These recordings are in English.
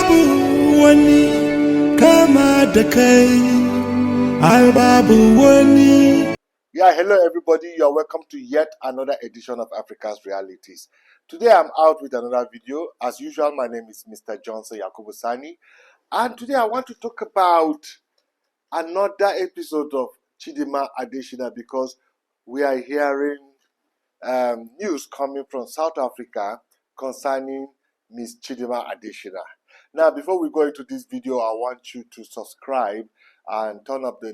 babu wani kama da kai, ai babu wani. Yeah, hello everybody. You are welcome to yet another edition of Africa's Realities. Today I'm out with another video. As usual, my name is Mr. Johnson Yakubu Sani, and today I want to talk about another episode of Chidimma Adetshina because we are hearing news coming from South Africa concerning Miss Chidimma Adetshina. Now, before we go into this video, I want you to subscribe and turn up the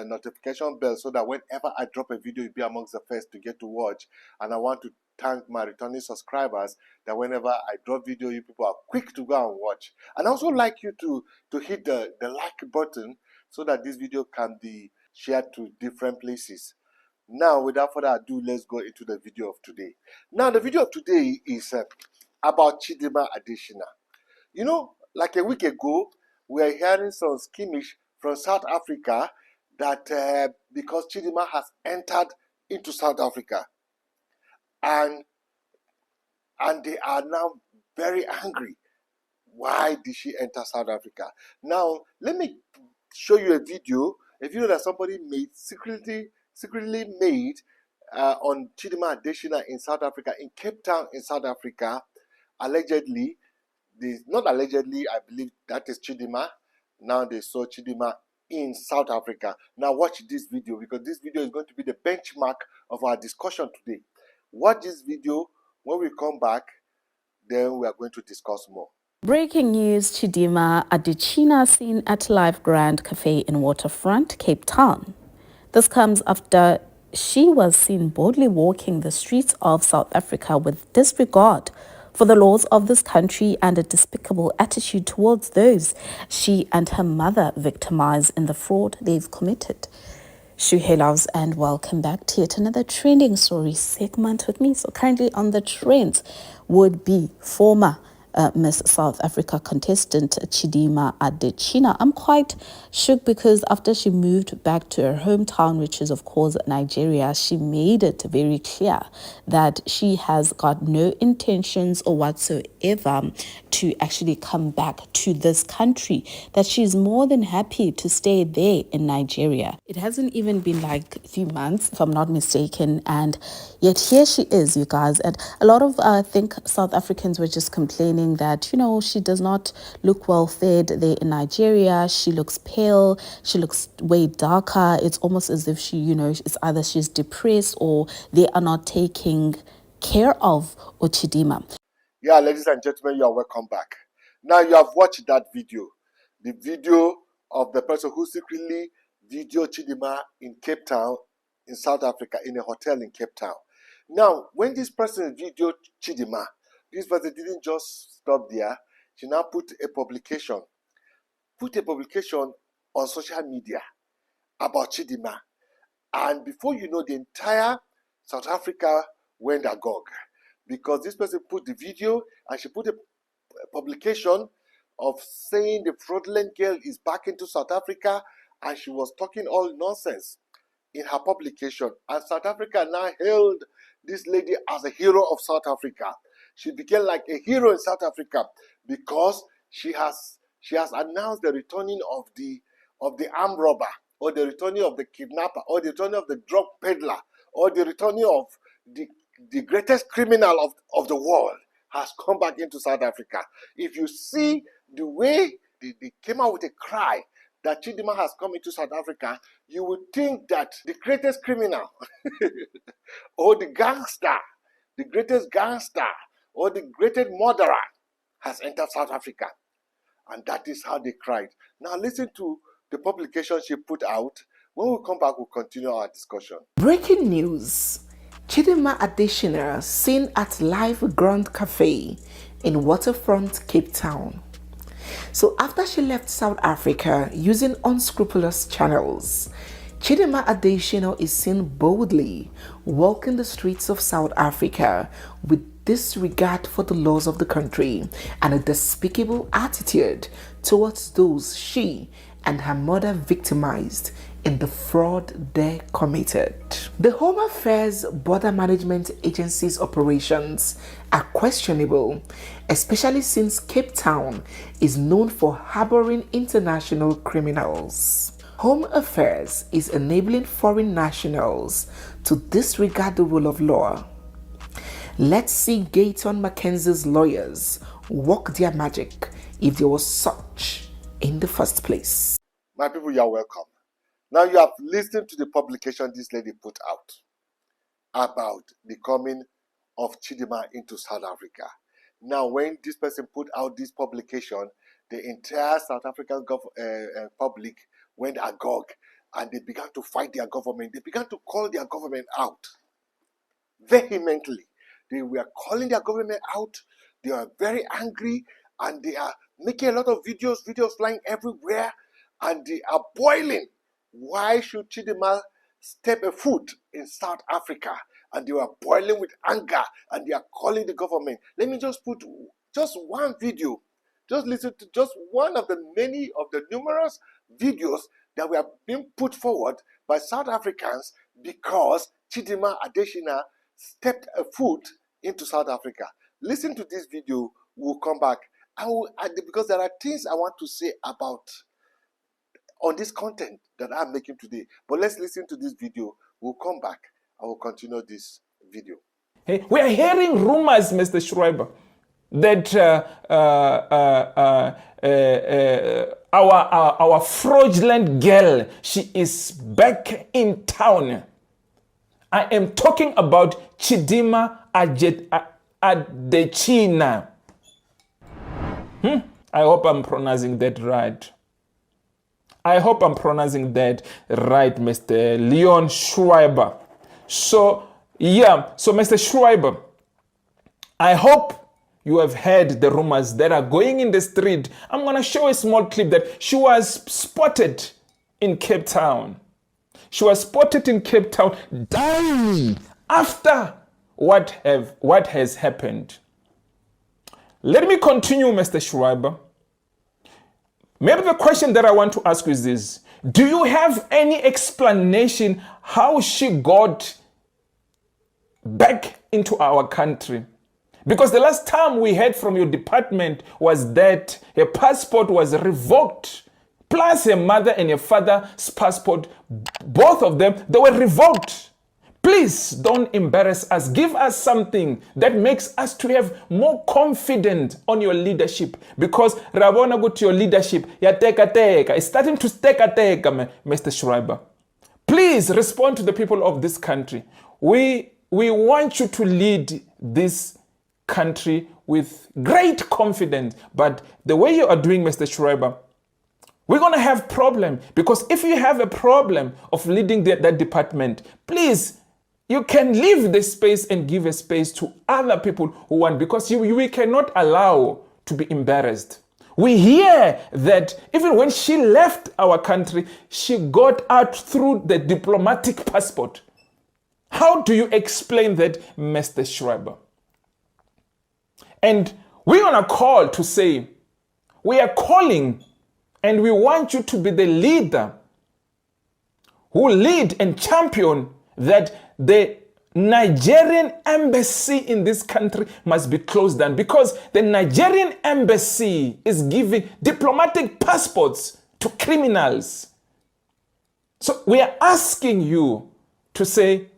notification bell so that whenever I drop a video, you'll be amongst the first to get to watch. And I want to thank my returning subscribers that whenever I drop video, you people are quick to go and watch. And I also like you to hit the like button so that this video can be shared to different places. Now, without further ado, let's go into the video of today. Now, the video of today is about Chidimma Adetshina. You know, like a week ago, we are hearing some skirmish from South Africa that because Chidimma has entered into South Africa, and they are now very angry. Why did she enter South Africa? Now, let me show you a video that somebody made secretly made on Chidimma Adetshina in South Africa, in Cape Town in South Africa. Allegedly, not allegedly, I believe that is Chidimma. Now they saw Chidimma in South Africa. Now watch this video because this video is going to be the benchmark of our discussion today. Watch this video. When we come back, then we are going to discuss more. Breaking news: Chidimma Adetshina seen at Live Grand Cafe in Waterfront, Cape Town. This comes after she was seen boldly walking the streets of South Africa with disregard for the laws of this country and a despicable attitude towards those she and her mother victimized in the fraud they've committed. Shuhe loves and welcome back to yet another trending story segment with me. So currently on the trends would be former Miss South Africa contestant Chidimma Adetshina. I'm quite shook because after she moved back to her hometown, which is of course Nigeria, she made it very clear that she has got no intentions or whatsoever to actually come back to this country, that she's more than happy to stay there in Nigeria. It hasn't even been like a few months, if I'm not mistaken, and yet here she is, you guys. And a lot of I think South Africans were just complaining that, you know, she does not look well fed there in Nigeria. She looks pale, she looks way darker. It's almost as if she, you know, it's either she's depressed or they are not taking care of Chidimma. Yeah, ladies and gentlemen, you are welcome back. Now you have watched that video, the video of the person who secretly videoed Chidimma in Cape Town in South Africa, in a hotel in Cape Town. Now, when this person videoed Chidimma, this person didn't just stop there. She now put a publication on social media about Chidimma. And before you know, the entire South Africa went agog because this person put the video and she put a publication of saying the fraudulent girl is back into South Africa, and she was talking all nonsense in her publication. And South Africa now hailed this lady as a hero of South Africa. She became like a hero in South Africa because she has announced the returning of the armed robber, or the returning of the kidnapper, or the returning of the drug peddler, or the returning of the greatest criminal of the world has come back into South Africa. If you see the way they came out with a cry that Chidimma has come into South Africa, you would think that the greatest criminal or the greatest gangster or the greatest murderer has entered South Africa. And that is how they cried. Now listen to the publication she put out. When we come back, we'll continue our discussion. Breaking news: Chidimma Adetshina seen at Live Grand Cafe in Waterfront, Cape Town. So after she left South Africa using unscrupulous channels, Chidimma Adetshina is seen boldly walking the streets of South Africa with disregard for the laws of the country and a despicable attitude towards those she and her mother victimized in the fraud they committed. The Home Affairs Border Management Agency's operations are questionable, especially since Cape Town is known for harboring international criminals. Home Affairs is enabling foreign nationals to disregard the rule of law. Let's see Gayton Mackenzie's lawyers work their magic if there was such in the first place. My people, you are welcome. Now you have listened to the publication this lady put out about the coming of Chidimma into South Africa. Now, when this person put out this publication, the entire South African public went agog and they began to fight their government. They began to call their government out vehemently. They were calling their government out. They are very angry and they are making a lot of videos flying everywhere, and they are boiling. Why should Chidimma step a foot in South Africa? And they were boiling with anger and they are calling the government. Let me just put just one video. Just listen to just one of the many of the numerous videos that were being put forward by South Africans because Chidimma Adetshina stepped a foot into South Africa. Listen to this video. We'll come back. Because there are things I want to say about on this content that I'm making today. But let's listen to this video. We'll come back. I will continue this video. Hey, we are hearing rumors, Mr. Schreiber, that our fraudulent girl, she is back in town. I am talking about Chidimma Adetshina. I hope I'm pronouncing that right. Mr. Leon Schreiber. So, Mr. Schreiber, I hope you have heard the rumors that are going in the street. I'm going to show a small clip that she was spotted in Cape Town. She was spotted in Cape Town dying after what has happened. Let me continue, Mr. Schreiber. Maybe the question that I want to ask you is this. Do you have any explanation how she got back into our country? Because the last time we heard from your department was that her passport was revoked. Plus her mother and her father's passport, both of them, they were revoked. Please don't embarrass us. Give us something that makes us to have more confidence on your leadership. Because Ravona go to your leadership, it's starting to teka, Mr. Schreiber. Please respond to the people of this country. We want you to lead this country with great confidence. But the way you are doing, Mr. Schreiber, we're going to have problem. Because if you have a problem of leading that department, please, you can leave the space and give a space to other people who want, because we cannot allow to be embarrassed. We hear that even when she left our country, she got out through the diplomatic passport. How do you explain that, Mr. Schreiber? And we're going to call to say, we are calling and we want you to be the leader who lead and champion that the Nigerian embassy in this country must be closed down, because the Nigerian embassy is giving diplomatic passports to criminals. So we are asking you to say,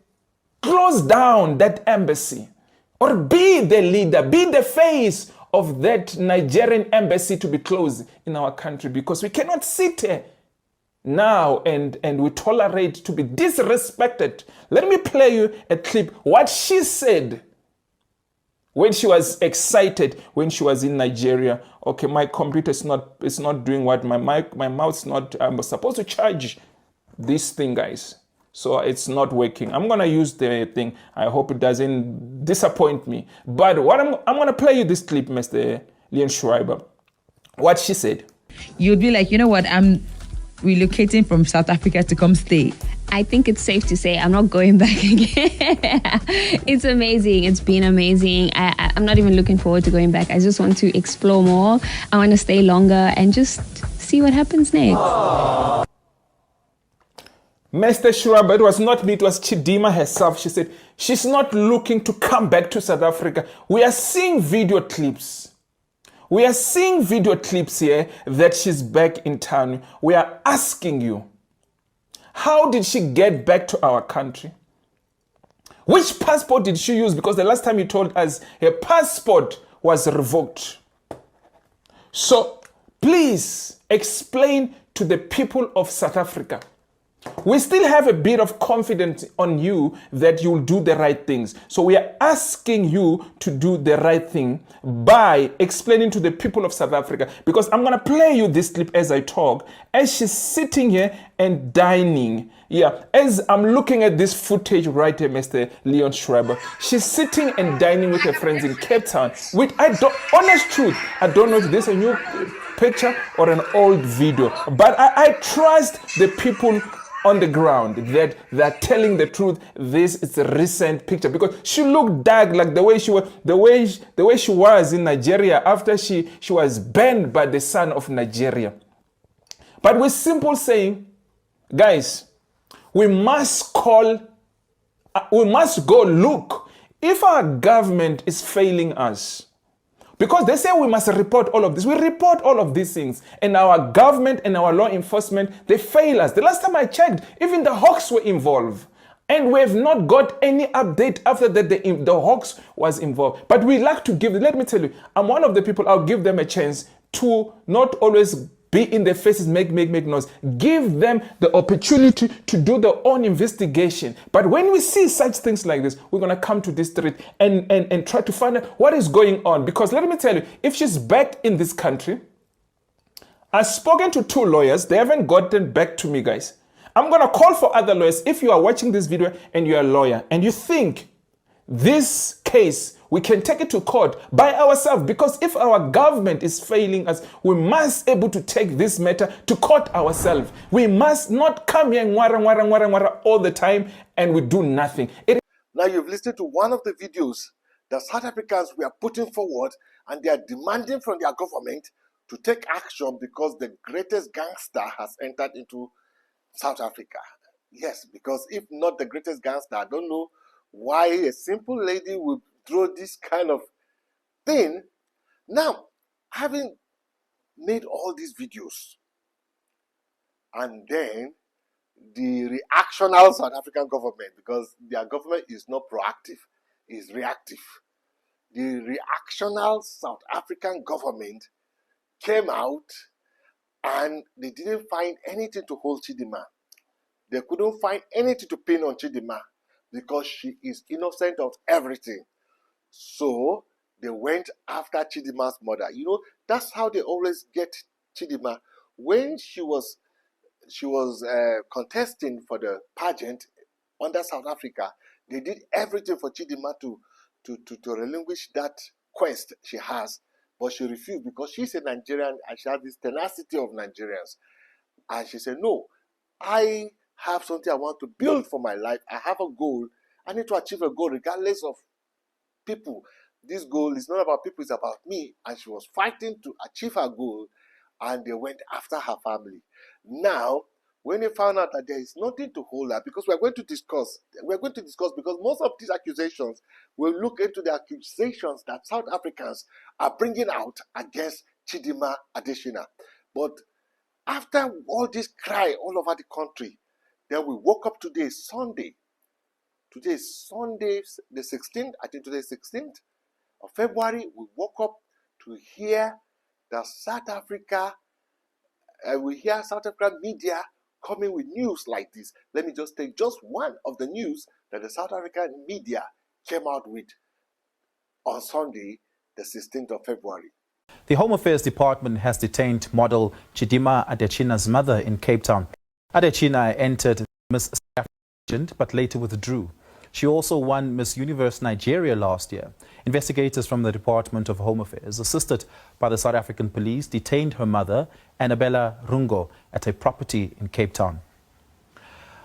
close down that embassy, or be the leader, be the face of that Nigerian embassy to be closed in our country, because we cannot sit here now and we tolerate to be disrespected. Let me play you a clip what she said when she was excited when she was in Nigeria. Okay, my computer is not doing what my mouth's not. I'm supposed to charge this thing, guys, so it's not working. I'm gonna use the thing. I hope it doesn't disappoint me. But what I'm gonna play you this clip, Mr. Leon Schreiber. What she said. You'd be like, you know what, I'm relocating from South Africa to come stay. I think it's safe to say I'm not going back again. It's amazing. It's been amazing. I'm not even looking forward to going back. I just want to explore more. I want to stay longer and just see what happens next. Mr. Shuraba, it was not me, it was Chidimma herself. She said she's not looking to come back to South Africa. We are seeing video clips. We are seeing video clips here that she's back in town. We are asking you, how did she get back to our country? Which passport did she use? Because the last time you told us her passport was revoked. So please explain to the people of South Africa. We still have a bit of confidence on you that you'll do the right things. So we are asking you to do the right thing by explaining to the people of South Africa, because I'm going to play you this clip as I talk, as she's sitting here and dining. Yeah, as I'm looking at this footage right here, Mr. Leon Schreiber, she's sitting and dining with her friends in Cape Town. With, honest truth, I don't know if this is a new picture or an old video, but I trust the people on the ground that they're telling the truth. This is a recent picture, because she looked dark, like the way she was, the way she was in Nigeria after she was banned by the son of Nigeria. But we're simple saying, guys, we must go look if our government is failing us. Because they say we must report all of this. We report all of these things. And our government and our law enforcement, they fail us. The last time I checked, even the Hawks were involved. And we have not got any update after that the Hawks was involved. But we like to give, let me tell you, I'm one of the people, I'll give them a chance to not always be in their faces, make noise. Give them the opportunity to do their own investigation. But when we see such things like this, we're going to come to this street and try to find out what is going on. Because let me tell you, if she's back in this country, I've spoken to 2 lawyers. They haven't gotten back to me, guys. I'm going to call for other lawyers. If you are watching this video and you're a lawyer and you think this case, we can take it to court by ourselves, because if our government is failing us, we must be able to take this matter to court ourselves. We must not come here all the time and we do nothing. Now you've listened to one of the videos that South Africans were putting forward, and they are demanding from their government to take action because the greatest gangster has entered into South Africa. Yes, because if not the greatest gangster, I don't know why a simple lady would draw this kind of thing. Now, having made all these videos, and then the reactional South African government, because their government is not proactive, is reactive. The reactional South African government came out and they didn't find anything to hold Chidimma. They couldn't find anything to pin on Chidimma because she is innocent of everything. So they went after Chidimma's mother. You know, that's how they always get Chidimma. When she was contesting for the pageant under South Africa, they did everything for Chidimma to relinquish that quest she has, but she refused because she's a Nigerian and she has this tenacity of Nigerians. And she said, no, I have something I want to build for my life. I have a goal. I need to achieve a goal regardless of people. This goal is not about people, it's about me. And she was fighting to achieve her goal, and they went after her family. Now, when they found out that there is nothing to hold her, because we're going to discuss because most of these accusations will look into the accusations that South Africans are bringing out against Chidimma Adetshina. But after all this cry all over the country, then we woke up today, Sunday. Today is Sunday, the 16th. I think today is 16th of February. We woke up to hear that South African media coming with news like this. Let me just take just one of the news that the South African media came out with on Sunday, the 16th of February. The Home Affairs Department has detained model Chidimma Adetshina's mother in Cape Town. Adetshina entered Miss South Africa but later withdrew. She also won Miss Universe Nigeria last year. Investigators from the Department of Home Affairs, assisted by the South African police, detained her mother, Annabella Rungo, at a property in Cape Town.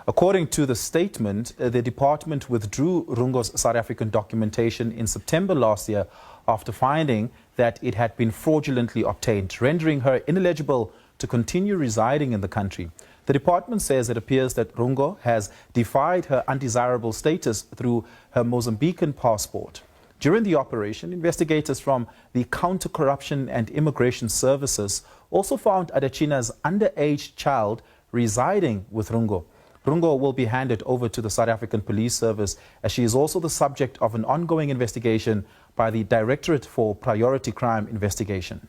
According to the statement, the department withdrew Rungo's South African documentation in September last year after finding that it had been fraudulently obtained, rendering her ineligible to continue residing in the country. The department says it appears that Rungo has defied her undesirable status through her Mozambican passport. During the operation, investigators from the Counter-Corruption and Immigration Services also found Adetshina's underage child residing with Rungo. Rungo will be handed over to the South African Police Service as she is also the subject of an ongoing investigation by the Directorate for Priority Crime Investigation.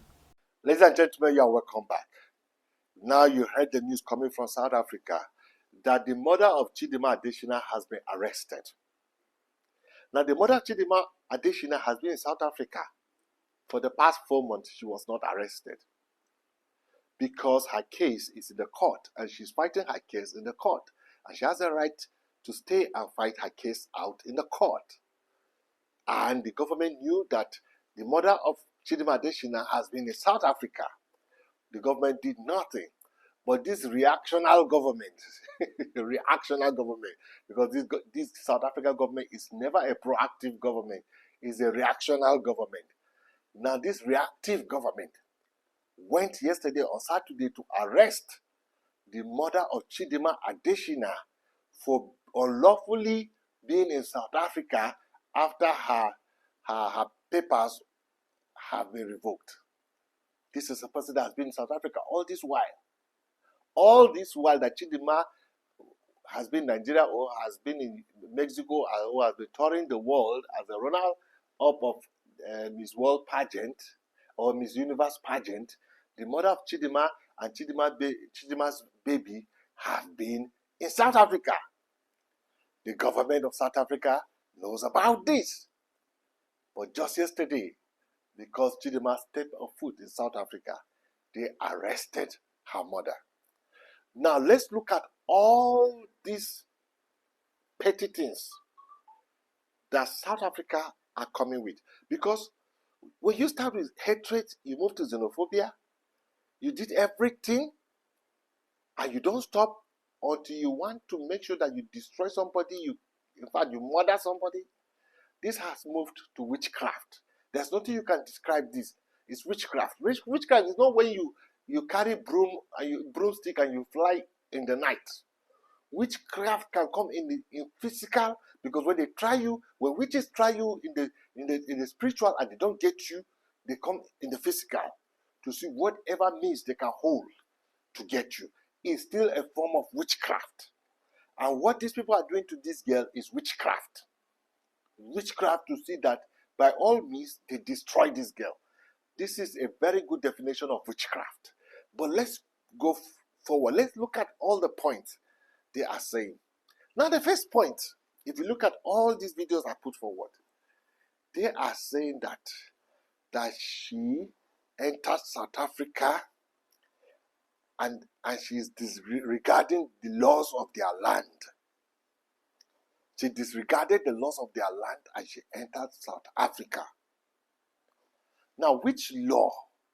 Ladies and gentlemen, you are welcome back. Now you heard the news coming from South Africa that the mother of Chidimma Adetshina has been arrested. Now the mother of Chidimma Adetshina has been in South Africa for the past 4 months. She was not arrested because her case is in the court and she's fighting her case in the court. And she has a right to stay and fight her case out in the court. And the government knew that the mother of Chidimma Adetshina has been in South Africa. The government did nothing. But this reactional government, because this South African government is never a proactive government, it's a reactional government. Now this reactive government went yesterday on Saturday to arrest the mother of Chidimma Adetshina for unlawfully being in South Africa after her papers have been revoked. This is a person that has been in South Africa all this while. All this while that Chidimma has been in Nigeria or has been in Mexico or has been touring the world as a runner-up of Miss World pageant or Miss Universe pageant, the mother of Chidimma and Chidimma's baby have been in South Africa. The government of South Africa knows about this. But just yesterday, because Chidimma stepped on foot in South Africa, they arrested her mother. Now let's look at all these petty things that South Africa are coming with. Because when you start with hatred, you move to xenophobia, you did everything, and you don't stop until you want to make sure that you destroy somebody, you murder somebody. This has moved to witchcraft. There's nothing you can describe this. It's witchcraft. Witchcraft is not when you carry broomstick and you fly in the night. Witchcraft can come in physical, because when they try you, when witches try you in the spiritual and they don't get you, they come in the physical to see whatever means they can hold to get you. It's still a form of witchcraft. And what these people are doing to this girl is witchcraft. Witchcraft to see that by all means they destroy this girl. This is a very good definition of witchcraft. But let's go forward. Let's look at all the points they are saying. Now the first point, if you look at all these videos I put forward, they are saying that she entered South Africa and she is disregarding the laws of their land. She disregarded the laws of their land and she entered South Africa. Now, which law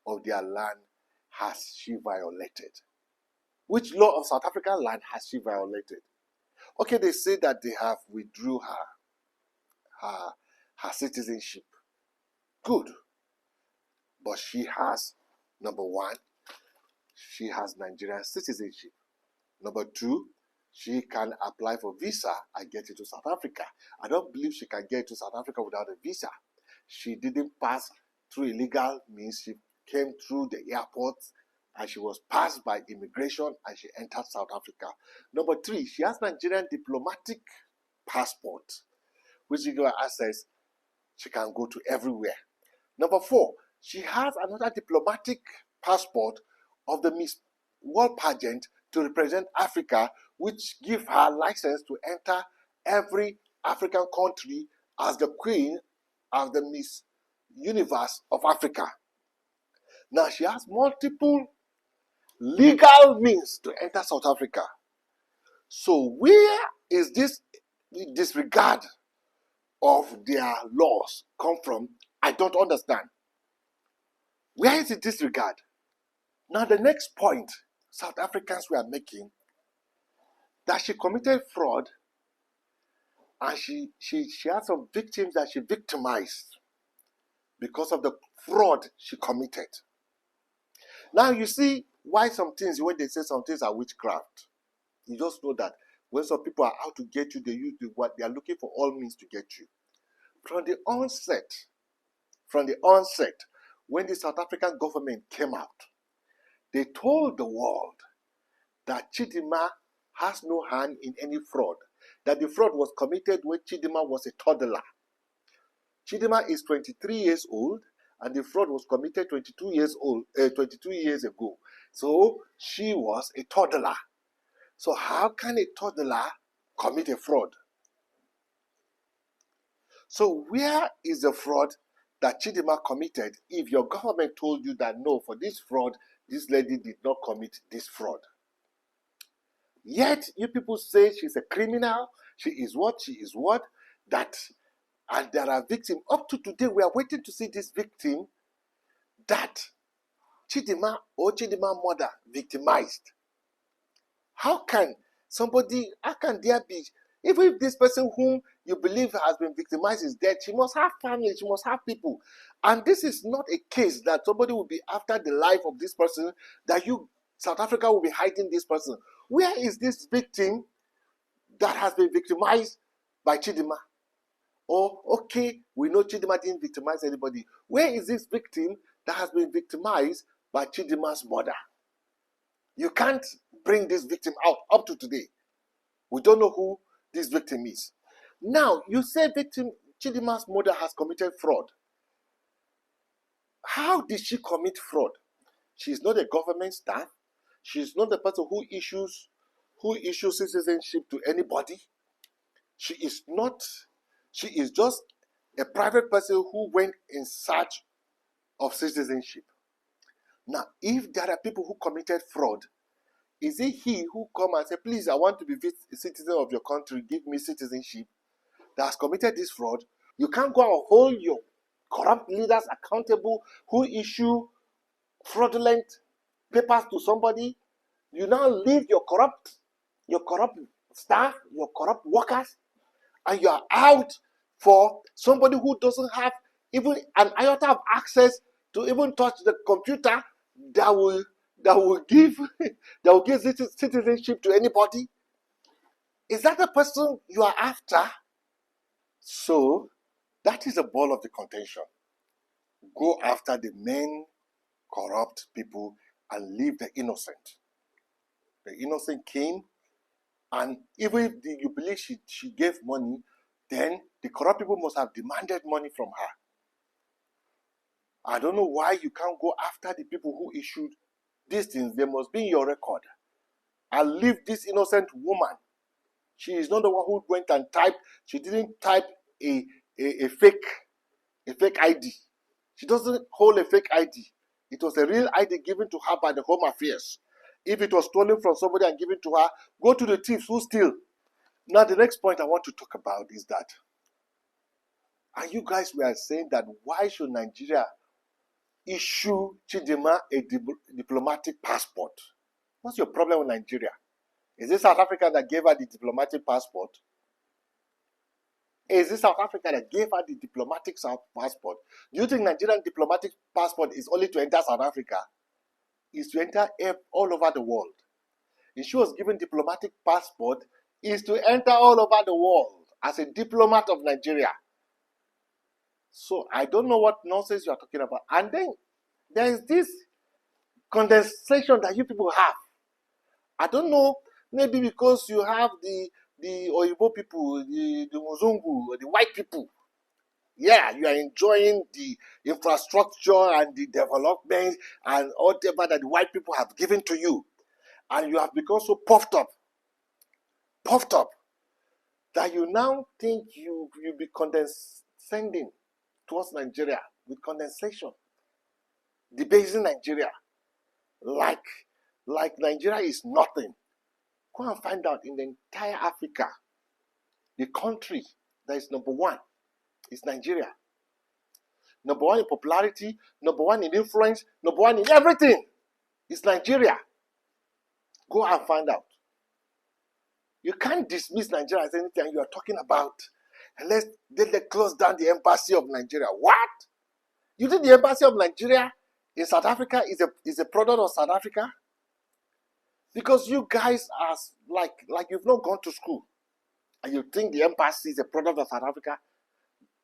of their land has she violated? Which law of South African land has she violated? Okay, they say that they have withdrew her citizenship. Good. But she has, number one, she has Nigerian citizenship. Number two, she can apply for visa and get into South Africa. I don't believe she can get to South Africa without a visa. She didn't pass through illegal means. She came through the airport and she was passed by immigration and she entered South Africa. Number three, she has Nigerian diplomatic passport, which gives her access. She can go to everywhere. Number four, she has another diplomatic passport of the Miss World pageant to represent Africa, which give her license to enter every African country as the queen of the Miss Universe of Africa. Now she has multiple legal means to enter South Africa. So where is this disregard of their laws come from? I don't understand. Where is the disregard? Now the next point South Africans were making, that she committed fraud and she had some victims that she victimized because of the fraud she committed. Now you see why some things, when they say some things are witchcraft, You just know that when some people are out to get you, they use what they are looking for all means to get you. From the onset, when the South African government came out, they told the world that Chidimma has no hand in any fraud, that the fraud was committed when Chidimma was a toddler. Chidimma is 23 years old, and the fraud was committed 22 years ago. So she was a toddler. So how can a toddler commit a fraud? So where is the fraud that Chidimma committed if your government told you that no, for this fraud, this lady did not commit this fraud? Yet you people say she's a criminal, she is what, that, and there are victims. Up to today, we are waiting to see this victim that Chidimma or Chidimma mother victimized. How can there be, even if this person whom you believe has been victimized is dead, she must have family, she must have people. And this is not a case that somebody will be after the life of this person, that South Africa will be hiding this person. Where is this victim that has been victimized by Chidimma? Or, okay, we know Chidimma didn't victimize anybody. Where is this victim that has been victimized by Chidimma's mother? You can't bring this victim out up to today. We don't know who this victim is. Now, you say Chidimma's mother has committed fraud. How did she commit fraud? She is not a government staff. She is not the person who issues citizenship to anybody. She is just a private person who went in search of citizenship. Now, if there are people who committed fraud, is it he who come and say, please, I want to be a citizen of your country, give me citizenship, that has committed this fraud? You can't go and hold your corrupt leaders accountable who issue fraudulent papers to somebody. You now leave your corrupt staff, your corrupt workers, and you are out for somebody who doesn't have even an iota of access to even touch the computer that will give citizenship to anybody. Is that the person you are after? So that is the ball of the contention. Go after the main corrupt people and leave the innocent. The innocent came, and even if you believe she gave money, then the corrupt people must have demanded money from her. I don't know why you can't go after the people who issued these things. They must be in your record. And leave this innocent woman. She is not the one who went and typed. She didn't type a fake ID. She doesn't hold a fake ID. It was a real ID given to her by the Home Affairs. If it was stolen from somebody and given to her, go to the thieves who steal. Now, the next point I want to talk about is that, and you guys were saying that why should Nigeria issue Chidimma a diplomatic passport? What's your problem with Nigeria? Is it South Africa that gave her the diplomatic passport? Is it South Africa that gave her the diplomatic passport? Do you think Nigerian diplomatic passport is only to enter South Africa? It's to enter all over the world. If she was given diplomatic passport, is to enter all over the world as a diplomat of Nigeria. So I don't know what nonsense you are talking about. And then there is this condensation that you people have. I don't know, maybe because you have the Oyibo people, the Muzungu, the white people. Yeah, you are enjoying the infrastructure and the development and whatever that the white people have given to you. And you have become so puffed up, that you now think you'll be condescending towards Nigeria with condensation, debasing Nigeria, like Nigeria is nothing. Go and find out in the entire Africa, the country that is number one is Nigeria. Number one in popularity, number one in influence, number one in everything is Nigeria. Go and find out. You can't dismiss Nigeria as anything you are talking about. Unless they close down the embassy of Nigeria. What? You think the embassy of Nigeria in South Africa is a product of South Africa? Because you guys are like you've not gone to school. And you think the embassy is a product of South Africa.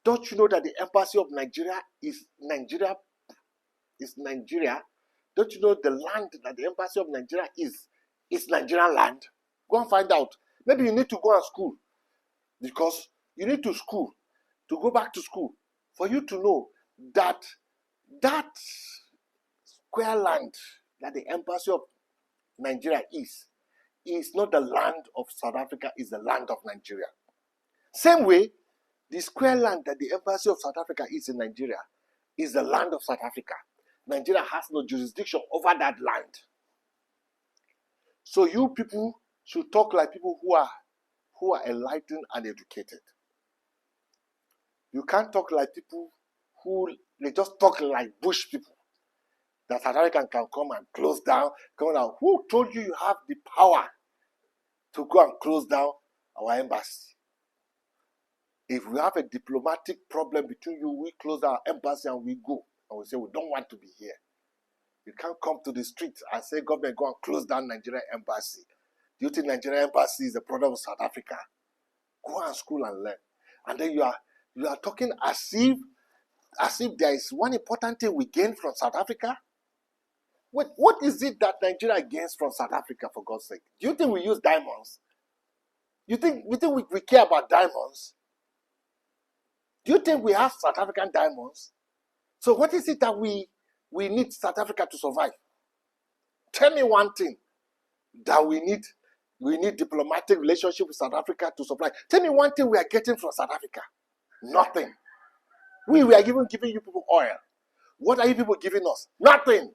Don't you know that the embassy of Nigeria is Nigeria? Don't you know the land that the embassy of Nigeria is Nigerian land? Go and find out. Maybe you need to go to school, because you need to go back to school for you to know that that square land that the embassy of Nigeria is not the land of South Africa, is the land of Nigeria. Same way, the square land that the embassy of South Africa is in Nigeria is the land of South Africa. Nigeria has no jurisdiction over that land. So you people should talk like people who are enlightened and educated. You can't talk like people who they just talk like bush people. That South Africa can come and close down. Who told you have the power to go and close down our embassy? If we have a diplomatic problem between you, we close our embassy and we go. And we say we don't want to be here. You can't come to the street and say, government, go and close down Nigerian embassy. Do you think Nigerian embassy is a product of South Africa? Go and school and learn. And then you are talking as if there is one important thing we gain from South Africa. What is it that Nigeria gains from South Africa, for God's sake? Do you think we use diamonds? You think we care about diamonds? Do you think we have South African diamonds? So what is it that we need South Africa to survive? Tell me one thing that we need diplomatic relationship with South Africa to supply. Tell me one thing we are getting from South Africa. Nothing. We are giving you people oil. What are you people giving us? Nothing.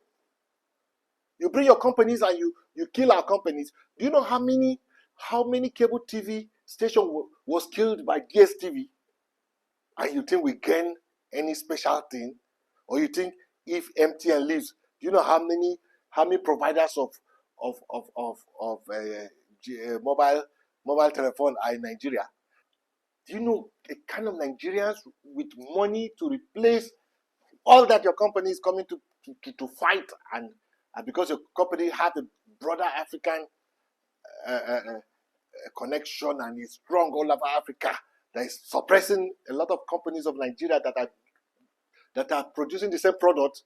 You bring your companies and you kill our companies. Do you know how many cable TV station was killed by DSTV? And you think we gain any special thing? Or you think if MTN leaves, do you know how many providers of mobile telephone are in Nigeria? Do you know a kind of Nigerians with money to replace all that your company is coming to fight, and because your company has a broader African connection and is strong all over Africa, that is suppressing a lot of companies of Nigeria that are producing the same product,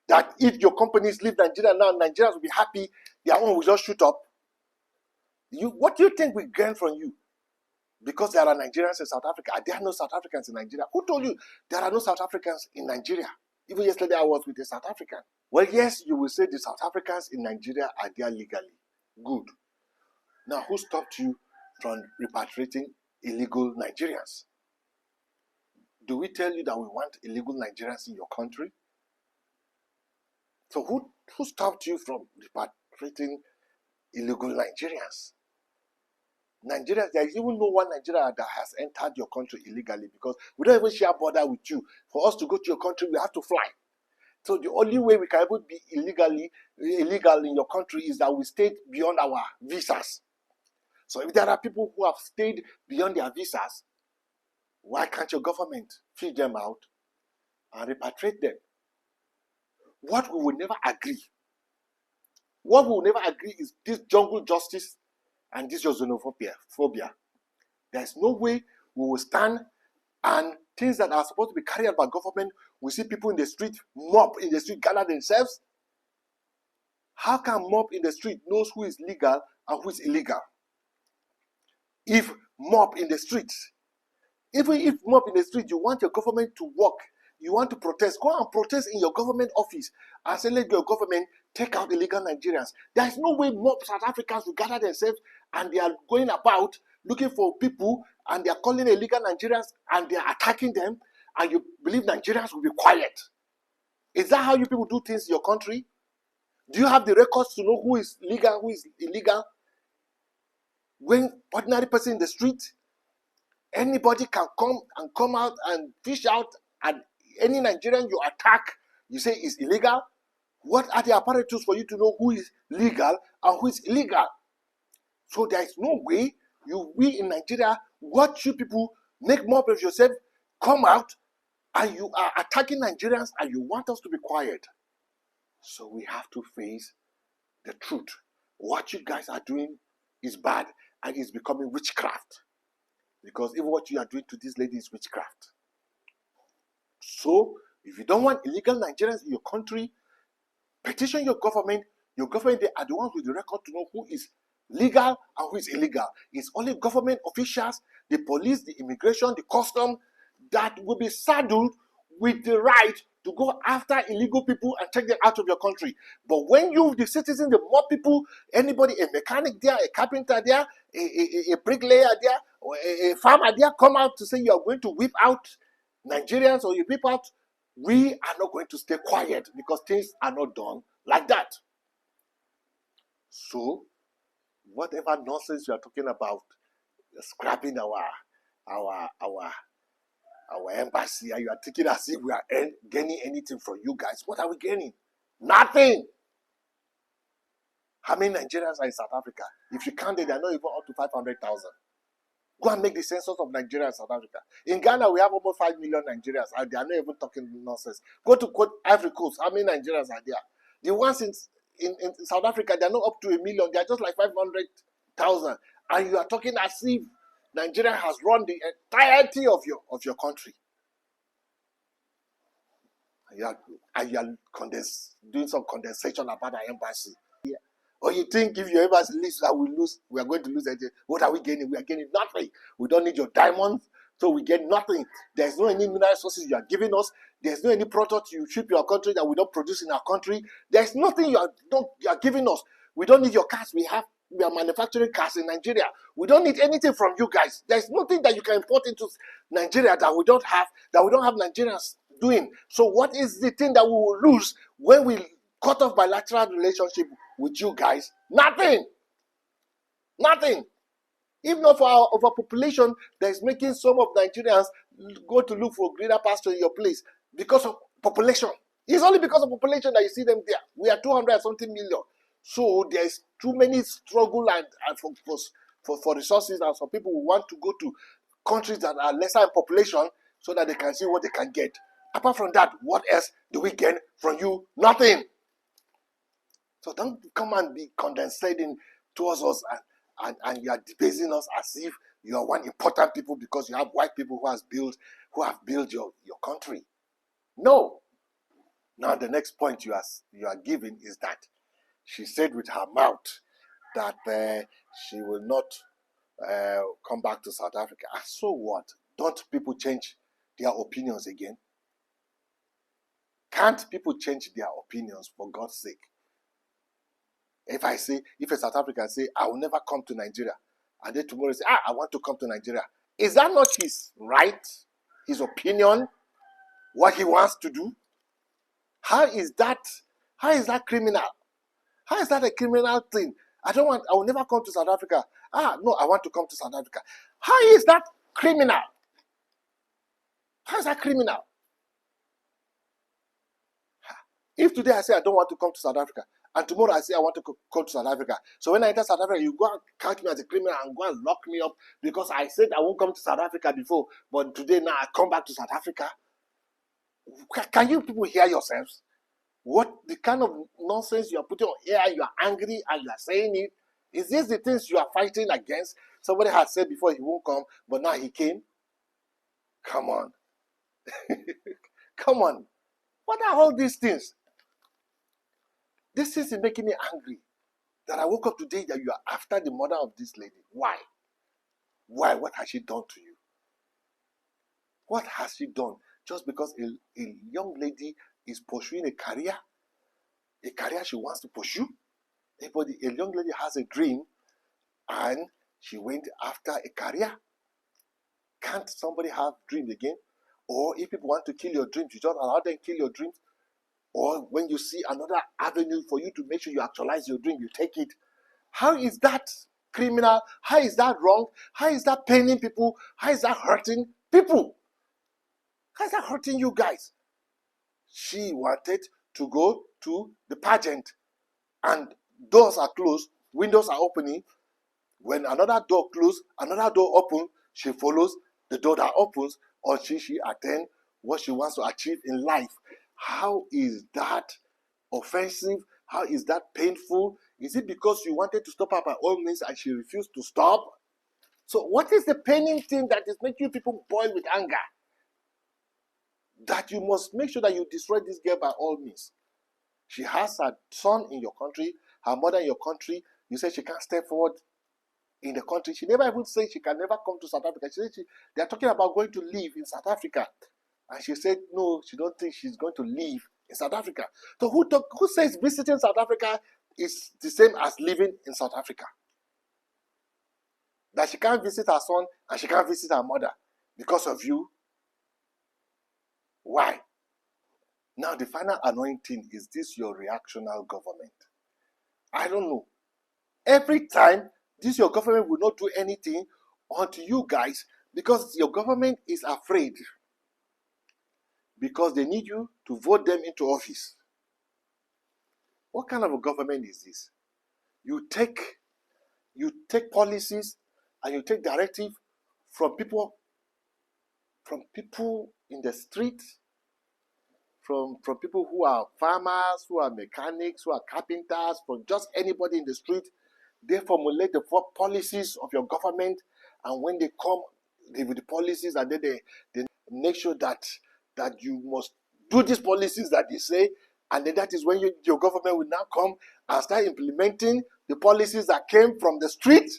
that if your companies leave Nigeria now, Nigerians will be happy, their own will just shoot up. What do you think we gain from you? Because there are Nigerians in South Africa. There are no South Africans in Nigeria. Who told you there are no South Africans in Nigeria? Even yesterday I was with a South African. Well, yes, you will say the South Africans in Nigeria are there legally. Good. Now, who stopped you from repatriating illegal Nigerians? Do we tell you that we want illegal Nigerians in your country? So who stopped you from repatriating illegal Nigerians? Nigerians, there is even no one Nigeria that has entered your country illegally, because we don't even share border with you. For us to go to your country, we have to fly. So the only way we can ever be illegal in your country is that we stayed beyond our visas. So if there are people who have stayed beyond their visas, why can't your government free them out and repatriate them? What we will never agree is this jungle justice and this your xenophobia. There's no way we will stand and things that are supposed to be carried out by government, we see people in the street, mob in the street, gather themselves. How can mob in the street knows who is legal and who is illegal? If mob in the streets, even if mob in the street, you want your government to work, you want to protest, go and protest in your government office and say, let your government take out illegal Nigerians. There is no way mob South Africans will gather themselves and they are going about looking for people and they are calling illegal Nigerians and they are attacking them, and you believe Nigerians will be quiet. Is that how you people do things in your country? Do you have the records to know who is legal, who is illegal? When ordinary person in the street, anybody can come out and fish out, and any Nigerian you attack, you say is illegal. What are the apparatus for you to know who is legal and who is illegal? So there is no way we in Nigeria watch you people make mob of yourself, come out, and you are attacking Nigerians and you want us to be quiet. So we have to face the truth. what you guys are doing is bad and it's becoming witchcraft. Because even what you are doing to this lady is witchcraft. So, if you don't want illegal Nigerians in your country, petition your government. Your government, they are the ones with the record to know who is legal and who is illegal. It's only government officials, the police, the immigration, the custom, that will be saddled with the right to go after illegal people and take them out of your country. But when you, the citizen, the more people, anybody, a mechanic there, a carpenter there, a bricklayer there, or a farmer there, come out to say you are going to whip out Nigerians or you whip out, we are not going to stay quiet because things are not done like that. So, whatever nonsense you are talking about, scrapping our embassy, and you are thinking as if we are gaining anything from you guys. What are we gaining? Nothing. How many Nigerians are in South Africa? If you count it, they are not even up to 500,000. Go and make the census of Nigeria and South Africa. In Ghana, we have almost 5 million Nigerians, and they are not even talking nonsense. Go to Ivory Coast. How many Nigerians are there? The ones in South Africa, they are not up to 1 million. They are just like 500,000. And you are talking as if Nigeria has run the entirety of your country. And you are doing some condensation about our embassy. Yeah. Or you think if your embassy leaves, we are going to lose anything. What are we gaining? We are gaining nothing. We don't need your diamonds, so we get nothing. There's no any mineral resources you are giving us. There's no any product you ship your country that we don't produce in our country. There's nothing you are giving us. We don't need your cars. We are manufacturing cars in Nigeria. We don't need anything from you guys. There's nothing that you can import into Nigeria that we don't have Nigerians doing. So what is the thing that we will lose when we cut off bilateral relationship with you guys? Nothing. Nothing. If not for our overpopulation that is making some of Nigerians go to look for greener pasture in your place because of population. It's only because of population that you see them there. We are 200 something million. So there's too many struggle and for resources, and some people who want to go to countries that are lesser in population so that they can see what they can get. Apart from that, what else do we get from you? Nothing. So don't come and be condescending towards us and you are debasing us as if you are one important people because you have white people who have built your country. No. Now the next point you are giving is that she said with her mouth that she will not come back to South Africa. So what? Don't people change their opinions again? Can't people change their opinions for God's sake? If a South African say, I will never come to Nigeria, and then tomorrow say, I want to come to Nigeria, is that not his right, his opinion, what he wants to do? How is that criminal? How is that a criminal thing? I will never come to South Africa. No, I want to come to South Africa. How is that criminal? How is that criminal? If today I say I don't want to come to South Africa, and tomorrow I say I want to come to South Africa, so when I enter South Africa, you go and count me as a criminal and go and lock me up because I said I won't come to South Africa before, but today now I come back to South Africa. Can you people hear yourselves? What the kind of nonsense you are putting on here? You are angry and you are saying it. Is this the things you are fighting against? Somebody had said before he won't come, but now he came. Come on. Come on. What are all these things? This is making me angry. That I woke up today that you are after the mother of this lady. Why? Why? What has she done to you? What has she done? Just because a young lady is pursuing a career she wants to pursue. A young lady has a dream and she went after a career. Can't somebody have dreams again? Or if people want to kill your dreams, you just allow them to kill your dreams. Or when you see another avenue for you to make sure you actualize your dream, you take it. How is that criminal? How is that wrong? How is that paining people? How is that hurting people? How is that hurting you guys? She wanted to go to the pageant and doors are closed, windows are opening. When another door closes, another door opens, she follows the door that opens until she attends what she wants to achieve in life. How is that offensive? How is that painful? Is it because you wanted to stop her by all means and she refused to stop? So what is the paining thing that is making people boil with anger? That you must make sure that you destroy this girl by all means. She has her son in your country, her mother in your country. You say she can't step forward in the country. She never even said she can never come to South Africa. She said they are talking about going to live in South Africa. And she said no, she don't think she's going to live in South Africa. So who says visiting South Africa is the same as living in South Africa? That she can't visit her son and she can't visit her mother because of you? Why? Now the final annoying thing is this your reactional government. I don't know. Every time this your government will not do anything unto you guys because your government is afraid. Because they need you to vote them into office. What kind of a government is this? You take policies and you take directive from people in the street, from people who are farmers, who are mechanics, who are carpenters, from just anybody in the street. They formulate the policies of your government, and when they come with the policies, and then they make sure that you must do these policies that they say, and then that is when your government will now come and start implementing the policies that came from the street.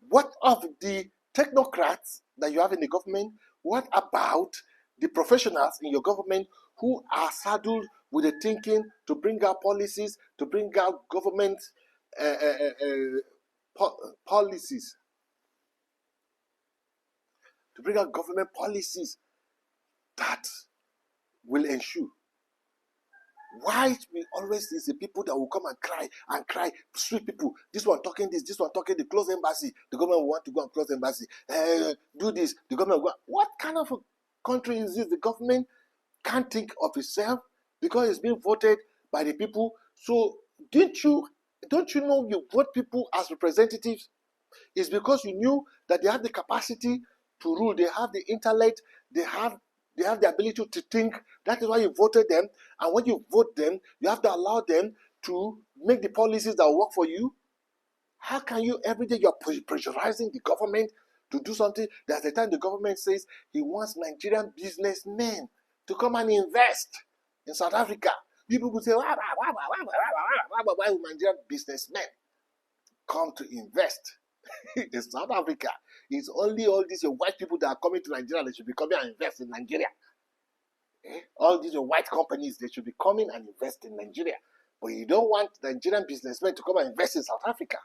What of the technocrats that you have in the government? What about the professionals in your government who are saddled with the thinking to bring out policies, to bring out government policies, to bring out government policies that will ensure? Why we always is the people that will come and cry, street people, this one talking this one talking the close embassy, the government will want to go and close embassy, do this, the government will go. What kind of a country is this? The government can't think of itself because it's being voted by the people. So don't you know you vote people as representatives? It's because you knew that they have the capacity to rule, they have the intellect, they have the ability to think. That is why you voted them. And when you vote them, you have to allow them to make the policies that work for you. How can you every day you're pressurizing the government to do something? There's the time the government says he wants Nigerian businessmen to come and invest in South Africa. You people say, why will Nigerian businessmen come to invest in South Africa? It's only all these white people that are coming to Nigeria that should be coming and invest in Nigeria. All these white companies, they should be coming and invest in Nigeria. But you don't want Nigerian businessmen to come and invest in South Africa.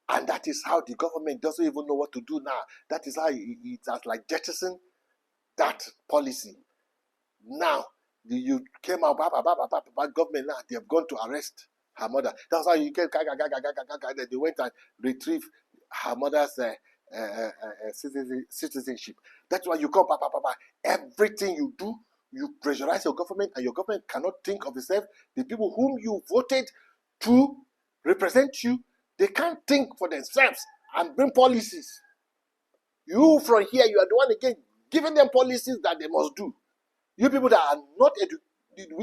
And that is how the government doesn't even know what to do now. That is how it has like jettisoned that policy. Now, you came out, government now, they have gone to arrest her mother. That's how you get, they went and retrieved her mother's citizenship. That's why you come, everything you do, you pressurize your government, and your government cannot think of itself. The people whom you voted to represent you, they can't think for themselves and bring policies. You from here, you are the one again giving them policies that they must do. You people that are not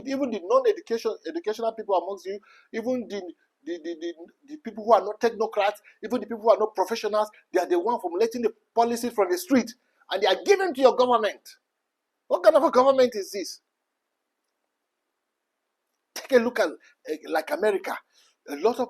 even the non-educational people amongst you, even the people who are not technocrats, even the people who are not professionals, they are the one formulating the policies from the street, and they are given to your government. What kind of a government is this? Take a look at like America. A lot of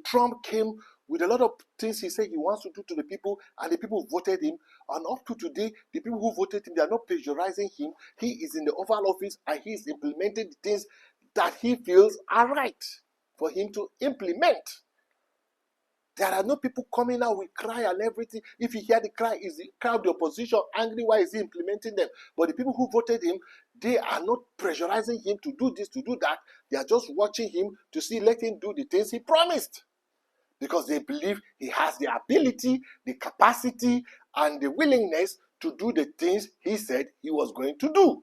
Trump came with a lot of things he said he wants to do to the people, and the people voted him. And up to today, the people who voted him, they are not plagiarizing him. He is in the Oval Office, and he is implementing the things that he feels are right for him to implement. There are no people coming out with cry and everything. If you hear the cry, is the cry of the opposition angry? Why is he implementing them? But the people who voted him, they are not pressurizing him to do this, to do that. They are just watching him to see, let him do the things he promised. Because they believe he has the ability, the capacity, and the willingness to do the things he said he was going to do.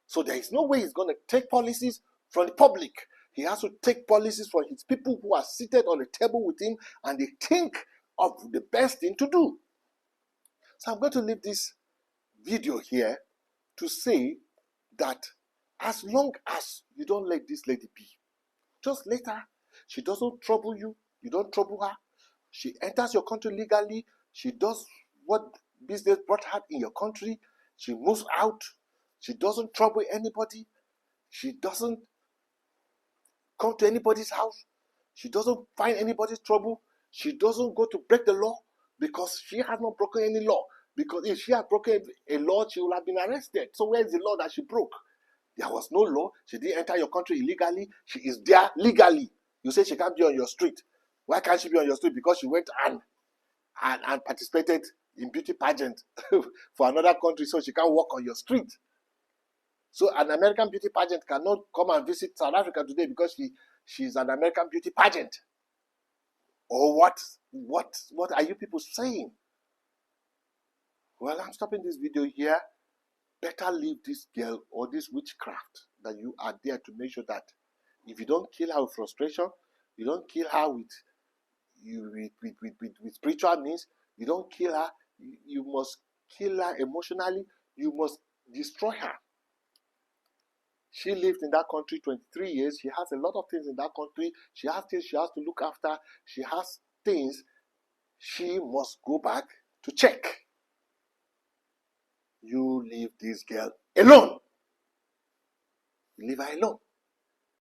So there is no way he's going to take policies from the public. He has to take policies from his people who are seated on the table with him, and they think of the best thing to do. So I'm going to leave this video here to say that as long as you don't let this lady be, just let her. She doesn't trouble you. You don't trouble her. She enters your country legally. She does what business brought her in your country. She moves out. She doesn't trouble anybody. She doesn't come to anybody's house. She doesn't find anybody's trouble. She doesn't go to break the law because she has not broken any law. Because if she had broken a law, she would have been arrested. So where is the law that she broke? There was no law. She didn't enter your country illegally. She is there legally. You say she can't be on your street. Why can't she be on your street? Because she went and participated in beauty pageant for another country, so she can't walk on your street. So an American beauty pageant cannot come and visit South Africa today because she's an American beauty pageant. Or what are you people saying? Well, I'm stopping this video here. Better leave this girl or this witchcraft that you are there to make sure that if you don't kill her with frustration, you don't kill her with spiritual means, you don't kill her, you must kill her emotionally, you must destroy her. She lived in that country 23 years. She has a lot of things in that country. She has things she has to look after. She has things she must go back to check. You leave this girl alone. You leave her alone.